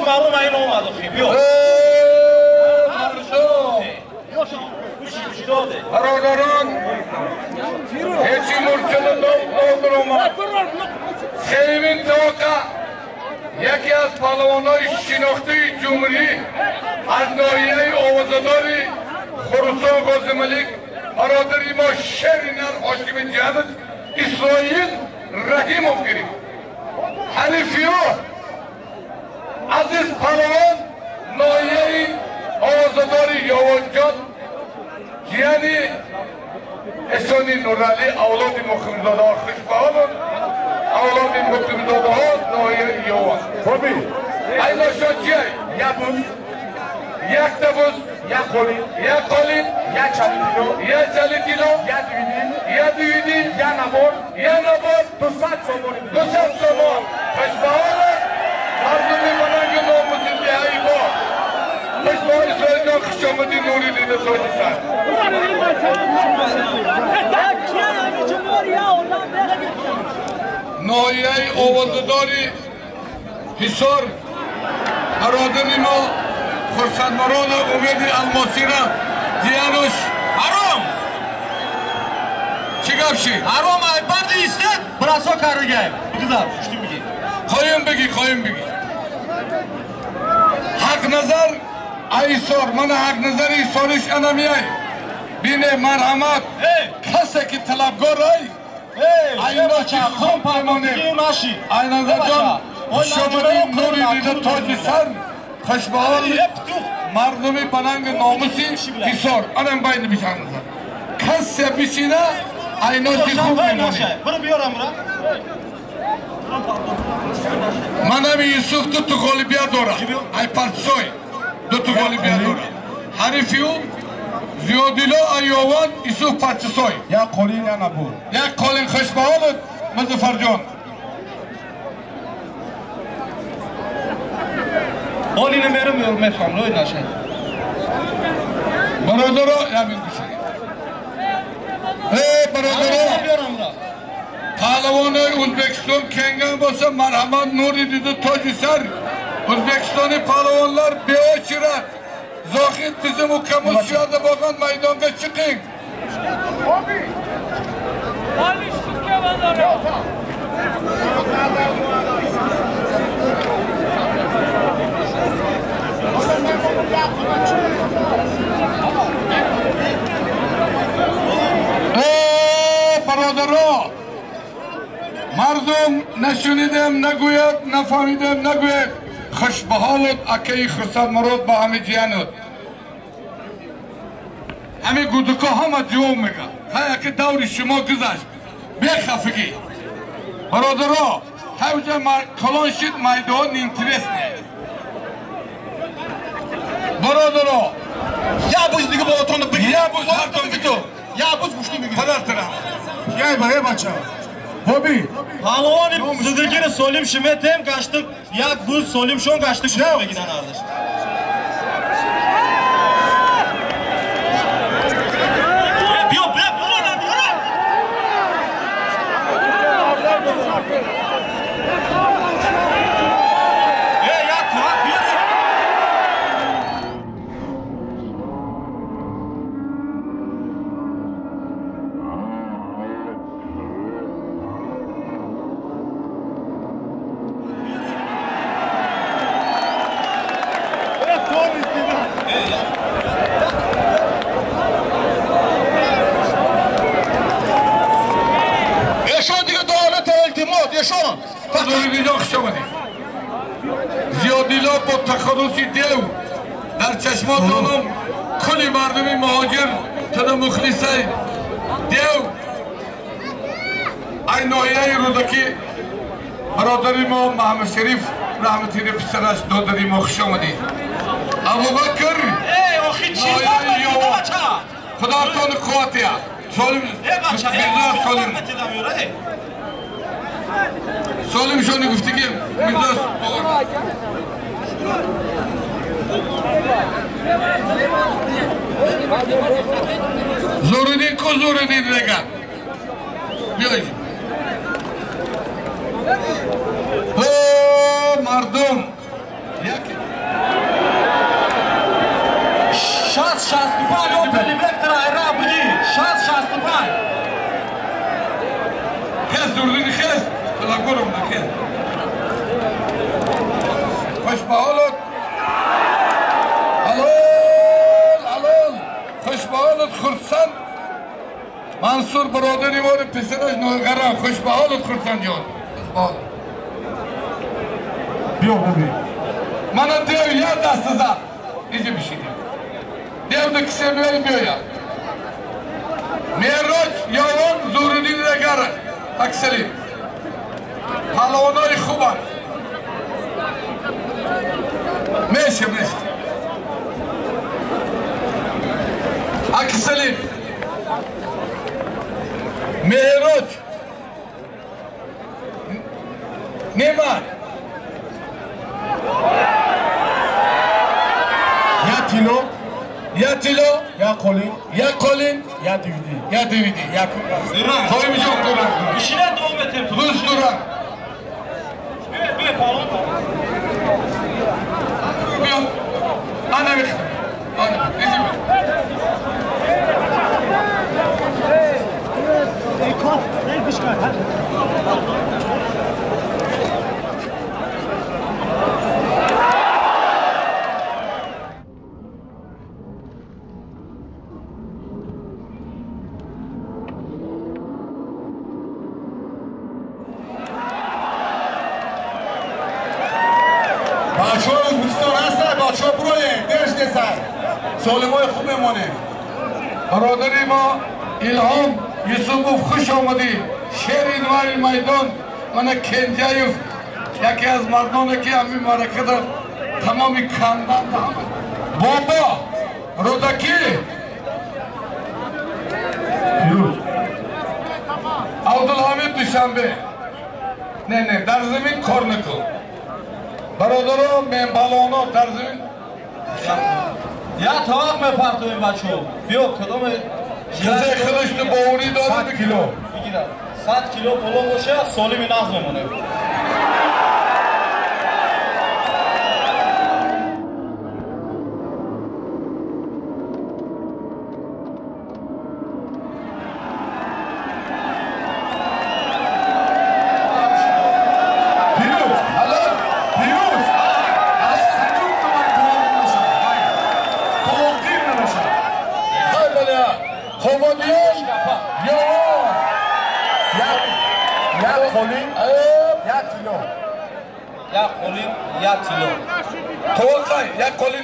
معلوم این اومد بیا برادران هیچی مرسل نادر اومد سیمین توقع یکی از پهلوانای شناخته جمهوری از ناحیه آوازداری خراسان غازی ملک برادری ما شرینر حاکم جهاد اسرائیل رحیموف گرفت حریفیو عزیز پهلوان ناحیه آوازداری یاوانجان یعنی اسانی نورالی اولاد مخمزاده ها خوشبهالون اولاد مخمزاده ها ناحیه یاوان خوبی اینا شد چیه؟ یک بوز یک دبوز یک قالین یک چلی کیلو یک دویدی یک نبار 200 سومان خوشبهالون مردمی منانگی ناموزی دیهایی با خوشبهال سویدان خوش آمدی نوری دیده سویدی سر ناحیه آوازداری حصار برادری ما خرسندمران امید الماسی را دیانوش حرام چی گفشی؟ حرام برد ایستد براسا کارو گیم بگذار پشتی بگی خواهیم بگی حق نظر ایسار من حق نظر ایسارش انمیه بینه مرحمت کسی که طلبگار ای اینا چی خوب پیمانه اینا نظر جان شما نوری دیده تاج سر خوشبهال مردمی پننگ ناموسی ایسار انم باید بیشن نظر کسی بیشینه اینا چی خوب پیمانه برو بیارم را من همی یوسف دو غالبیه داره ای پرسوی دو غالبیه داره حریفیو زیادیلا ایوان یوسف پرسوی یک قولین یا نبود یک قولین خوشبهالت مظفر جان قولین میرم میفهم روی نشه برادرها یمین بشید برادرها پهلوانای ازبکستان کنگن باسه مرحمت نوری دیده تاج سر ازبکستانی پهلوانlar بیاچیرد زاخید bizim مکمل شیاده باقان میدانگه چقین برادرها مردم نشنیدم نگوید نفهمیدم نگوید خوشبهالت اکی خرسد مراد با همه جیانت همه گودکا همه جواب میگه خیلی که دور شما گذشت بخفگی برادرها توجه کلان شد میدان اینترس نیست برادرها یا بوز دیگه با اتانو بگی یا بوز هرتون بیتو یا بوز گوشتی بگی پدر ترم یای با بچه Bobby. Pahlavon Sıdıkı'nı solim şimetem kaçtık. Yak buz solim şon kaçtık. Şuna beginen kardeş. زیادیلا با تخلصی دیو در چشمات آنم کلی مردمی مهاجر تدا مخلصه دیو این ناحیه رودکی برادری ما محمد شریف رحمتی ری پسرش دادری ما خوش آمدی ابوبکر خدا تان قوتیه سالم سالم شونی گفتی که میزاست زوردی کو زوردی دیگه بیایی مردم یک 65 Opel Vectra era bigi 65 Kes durdun kes. Talagorum da kes. Hoş bağoluk. Alol. Hoş bağoluk Khursan. Mansur broderi var pesenaj nogaran. Hoş bağoluk Khursan diyor. Hoş bağoluk. Biyo Bobby. Bana diyor ya dastıza. Nice bir şey diyor. Diyor da kısa vermiyor ya. Meroç yavon zorudin regara. Akselim. Hala onay kubar. Meşe. Akselim. Meroç. Neymar. Ya Tilo, ya Colin, ya DVD. Ya Duran Koymayacağım Duran. İşine devam et hep Hız Duran. Bir balon Yok. Ana bir. Ana. Bizim. بچه‌ها دوستان هستن بچه‌ها برای درش دسن سالمای خوب بمانه برادری ما İlham Yusupov خوش آمدی شهر انوار میدان من کنجایف یکی از مردانی که همین معرکه در تمام خاندان بابا رودکی عبدالحمید دوشنبه نه در زمین کار نکن برادران من بالونا در زمین یا تاق میپرتویم بچه ها بیا کدام خزه خلشت باونی داره 100 کیلو بگیرم 100 کیلو پولو باشه سالمی نغز میمونه یا قولین یا تیلو توقع یک کلی